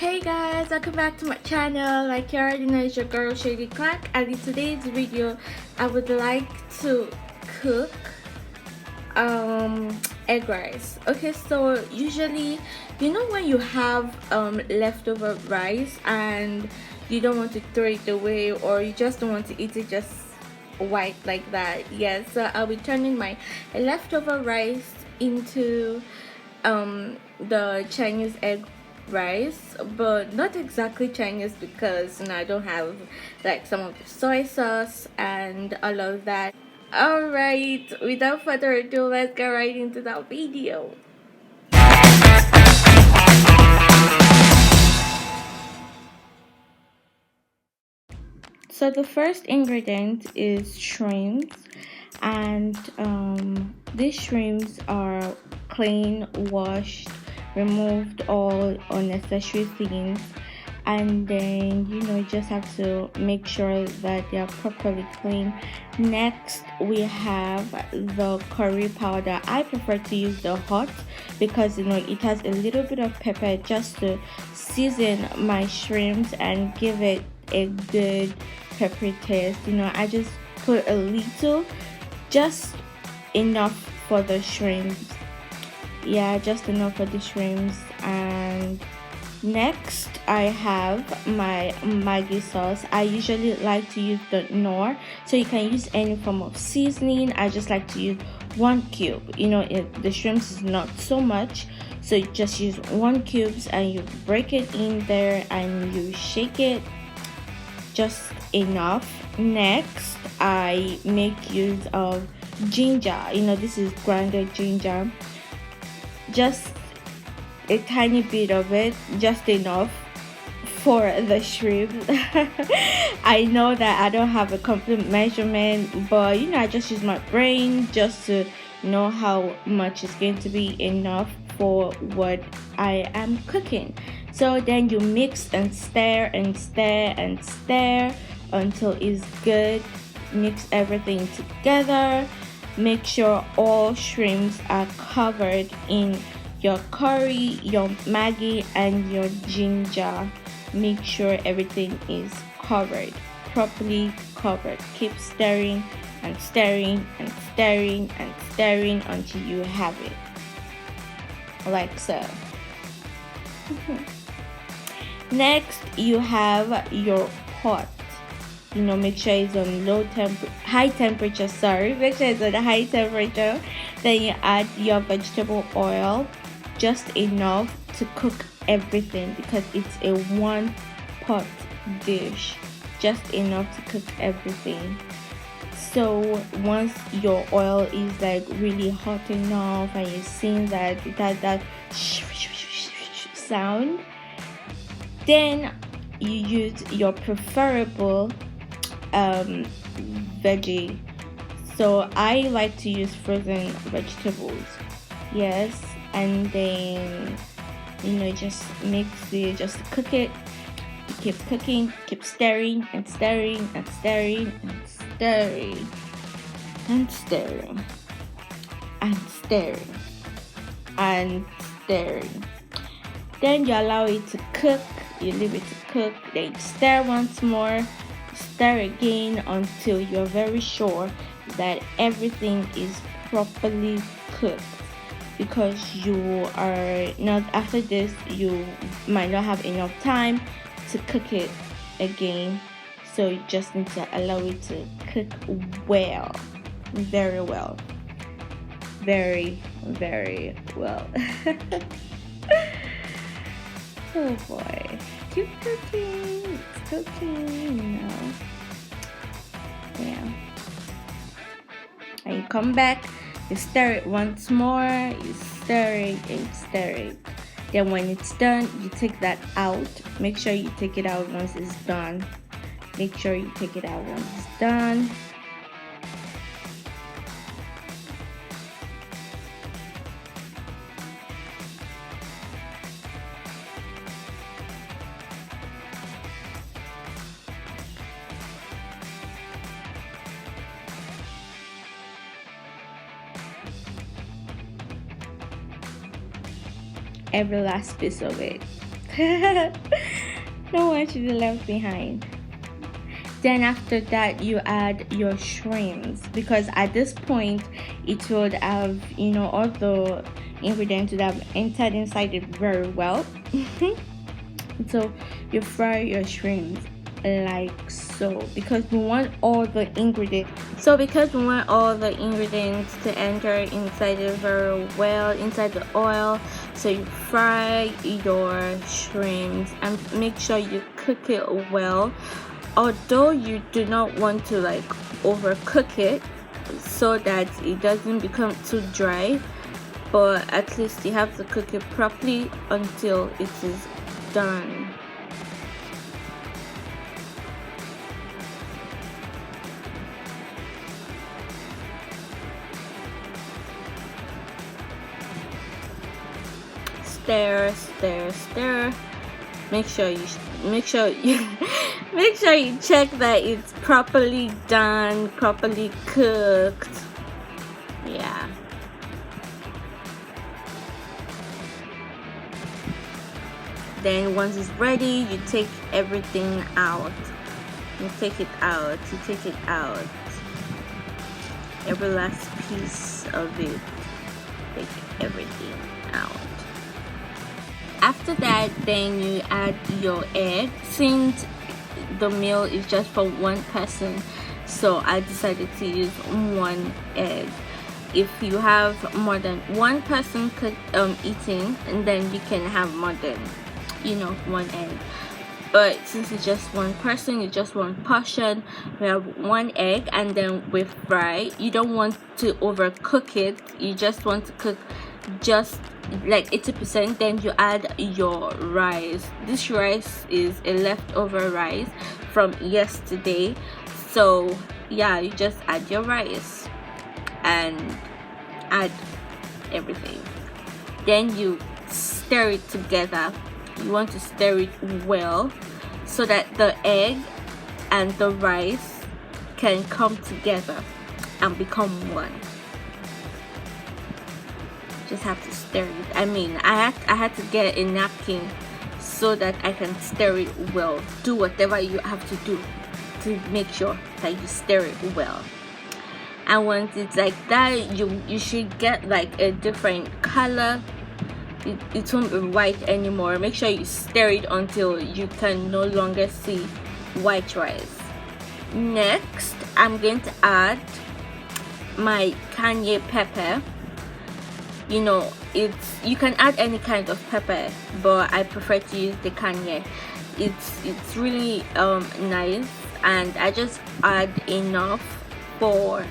Hey guys, welcome back to my channel. Like you already know, it's your girl Shady Clark, and in today's video I would like to cook egg rice. Okay, so usually when you have leftover rice and you don't want to throw it away, or you just don't want to eat it just white like that. Yeah, so I'll be turning my leftover rice into the Chinese egg rice, but not exactly Chinese because I don't have like some of the soy sauce and all of that. All right, without further ado, let's get right into that video. So the first ingredient is shrimps, and these shrimps are clean, washed, removed all unnecessary things, and then you just have to make sure that they are properly clean. Next, we have the curry powder. I prefer to use the hot because it has a little bit of pepper just to season my shrimps and give it a good peppery taste. I just put a little, just enough for the shrimps. Yeah, just enough for the shrimps. And next I have my Maggi sauce. I usually like to use the Knorr, so you can use any form of seasoning. I just like to use 1 cube. The shrimps is not so much, so you just use 1 cubes and you break it in there and you shake it just enough. Next, I make use of ginger. This is grounded ginger, just a tiny bit of it, just enough for the shrimp. I know that I don't have a complete measurement, but I just use my brain just to know how much is going to be enough for what I am cooking. So then you mix and stir and stir and stir until it's good. Mix everything together. Make sure all shrimps are covered in your curry, your Maggi, and your ginger. Make sure everything is covered, properly covered. Keep stirring and stirring and stirring and stirring until you have it like so. Next, you have your pot. Make sure it's on high temperature. Make sure it's on a high temperature. Then you add your vegetable oil, just enough to cook everything because it's a one pot dish. Just enough to cook everything. So once your oil is like really hot enough and you've seen that it has that sound, then you use your preferable veggie. So I like to use frozen vegetables. Yes, and then just mix it, just cook it. You keep cooking, keep stirring and stirring and stirring and stirring and stirring and stirring and stirring. Then you allow it to cook. You leave it to cook. Then you stir once more. Stir again until you're very sure that everything is properly cooked, because you are not, after this you might not have enough time to cook it again. So you just need to allow it to cook well, very well, very well. Oh boy, keep cooking, it's cooking, yeah. And you come back, you stir it once more, you stir it and stir it. Then when it's done, you take that out. Make sure you take it out once it's done. Make sure you take it out once it's done. Every last piece of it. No one should be left behind. Then after that, you add your shrimps, because at this point it would have, all the ingredients would have entered inside it very well. So you fry your shrimps like so, because we want all the ingredients to enter inside it very well, inside the oil. So you fry your shrimps and make sure you cook it well, although you do not want to like overcook it so that it doesn't become too dry, but at least you have to cook it properly until it is done. Stir, stir, stir. Make sure you make sure you check that it's properly done, properly cooked. Yeah. Then once it's ready, you take everything out. You take it out. Every last piece of it. Take everything out. After that, then you add your egg. Since the meal is just for one person, so I decided to use one egg. If you have more than one person eating, and then you can have more than one egg. But since it's just one person, it's just one portion, we have one egg, and then we fry. You don't want to overcook it, you just want to cook just like 80%. Then you add your rice. This rice is a leftover rice from yesterday, so yeah, you just add your rice and add everything. Then you stir it together. You want to stir it well so that the egg and the rice can come together and become one. Just have to stir it. I mean, I had to get a napkin so that I can stir it well. Do whatever you have to do to make sure that you stir it well. And once it's like that, you should get like a different color. It won't be white anymore. Make sure you stir it until you can no longer see white rice. Next, I'm going to add my cayenne pepper. You can add any kind of pepper, but I prefer to use the cayenne. It's really nice, and I just add enough for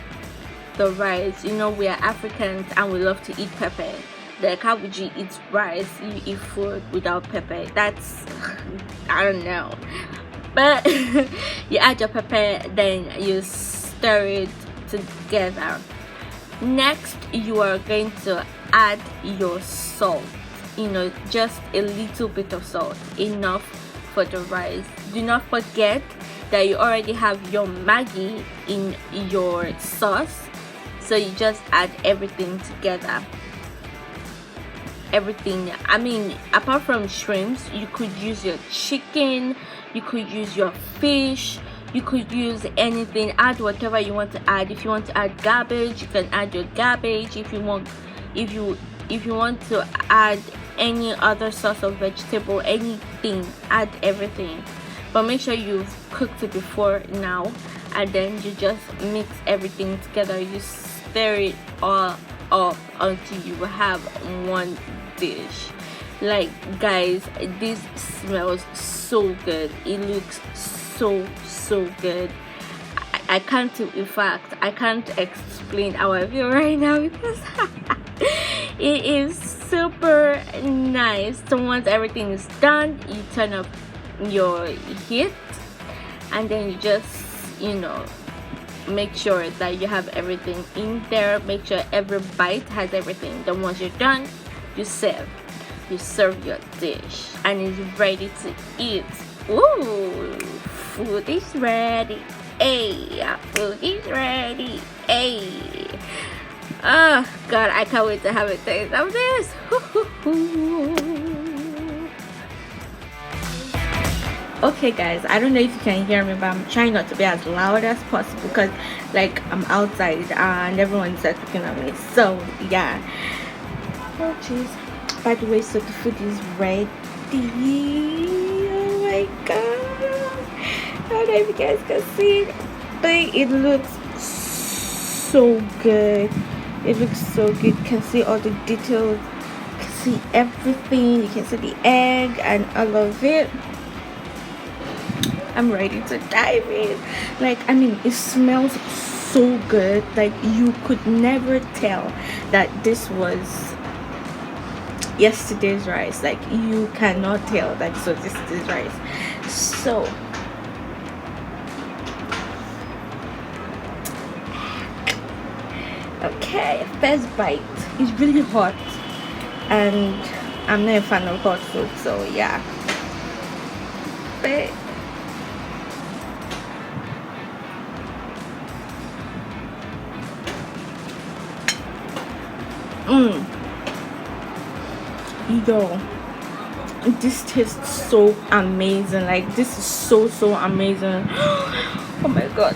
the rice. We are Africans and we love to eat pepper. Like, how would you eat rice, you eat food without pepper? That's I don't know. But you add your pepper, then you stir it together. Next, you are going to add your salt. Just a little bit of salt, enough for the rice. Do not forget that you already have your Maggi in your sauce, so you just add everything together. Everything. I mean, apart from shrimps, you could use your chicken, you could use your fish, you could use anything. Add whatever you want to add. If you want to add cabbage, you can add your cabbage. If you want to add any other sauce of vegetable, anything, add everything. But make sure you've cooked it before now, and then you just mix everything together. You stir it all up until you have one dish. Like, guys, this smells so good. It looks so good. I can't, in fact, I can't explain how I feel right now, because it is super nice. So once everything is done, you turn up your heat, and then you just make sure that you have everything in there. Make sure every bite has everything. Then once you're done, you serve your dish, and it's ready to eat. Ooh, food is ready. Hey, food is ready. Hey. Oh God, I can't wait to have a taste of this. Okay guys, I don't know if you can hear me, but I'm trying not to be as loud as possible because like I'm outside and everyone's like looking at me. So yeah. Oh jeez. By the way, so the food is ready. Oh my god. I don't know if you guys can see it, but it looks so good. It looks so good. You can see all the details. You can see everything. You can see the egg and all of it. I'm ready to dive in. Like, I mean, it smells so good. Like, you could never tell that this was yesterday's rice. Like, you cannot tell that this was yesterday's rice. So, okay, first bite. It's really hot, and I'm not a fan of hot food, so yeah. But yo, this tastes so amazing. Like, this is so amazing. Oh my god.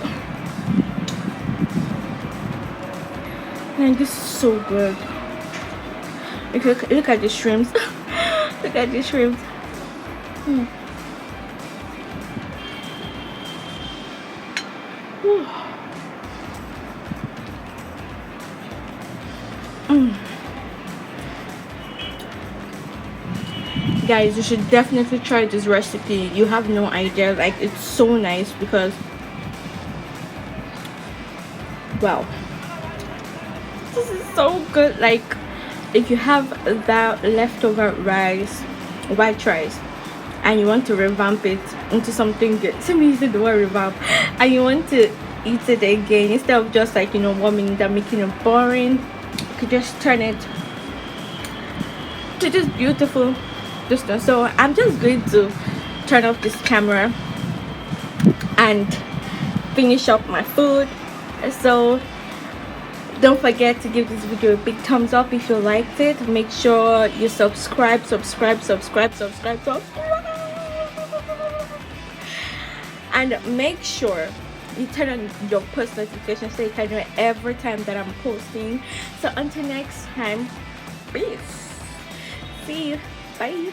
And this is so good. Look at the shrimps. Look at the shrimps. Guys, you should definitely try this recipe. You have no idea. Like, it's so nice because wow, this is so good. Like, if you have that leftover rice, white rice, and you want to revamp it into something good, so me using the word revamp, and you want to eat it again instead of just like, you know, warming it and making it boring, you could just turn it to just beautiful. So I'm just going to turn off this camera and finish up my food. So don't forget to give this video a big thumbs up if you liked it. Make sure you subscribe, and make sure you turn on your post notifications so you can know every time that I'm posting. So until next time, peace. See you. Bye.